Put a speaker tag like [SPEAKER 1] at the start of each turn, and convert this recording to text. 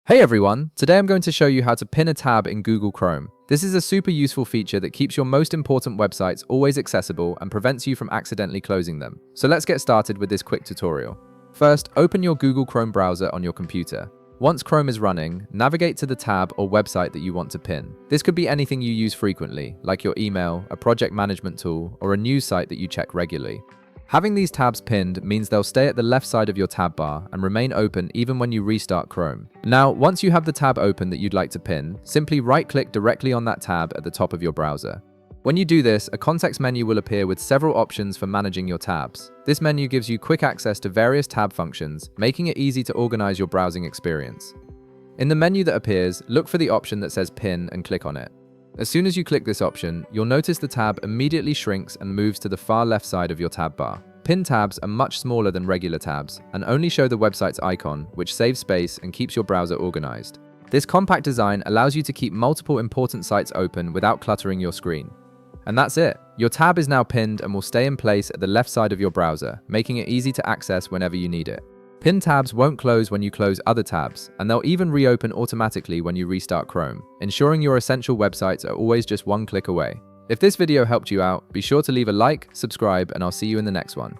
[SPEAKER 1] Hey everyone, today I'm going to show you how to pin a tab in Google Chrome. This is a super useful feature that keeps your most important websites always accessible and prevents you from accidentally closing them. So let's get started with this quick tutorial. First, open your Google Chrome browser on your computer. Once Chrome is running, navigate to the tab or website that you want to pin. This could be anything you use frequently, like your email, a project management tool, or a news site that you check regularly. Having these tabs pinned means they'll stay at the left side of your tab bar and remain open even when you restart Chrome. Now, once you have the tab open that you'd like to pin, simply right-click directly on that tab at the top of your browser. When you do this, a context menu will appear with several options for managing your tabs. This menu gives you quick access to various tab functions, making it easy to organize your browsing experience. In the menu that appears, look for the option that says Pin and click on it. As soon as you click this option, you'll notice the tab immediately shrinks and moves to the far left side of your tab bar. Pin tabs are much smaller than regular tabs and only show the website's icon, which saves space and keeps your browser organized. This compact design allows you to keep multiple important sites open without cluttering your screen. And that's it. Your tab is now pinned and will stay in place at the left side of your browser, making it easy to access whenever you need it. Pin tabs won't close when you close other tabs, and they'll even reopen automatically when you restart Chrome, ensuring your essential websites are always just one click away. If this video helped you out, be sure to leave a like, subscribe, and I'll see you in the next one.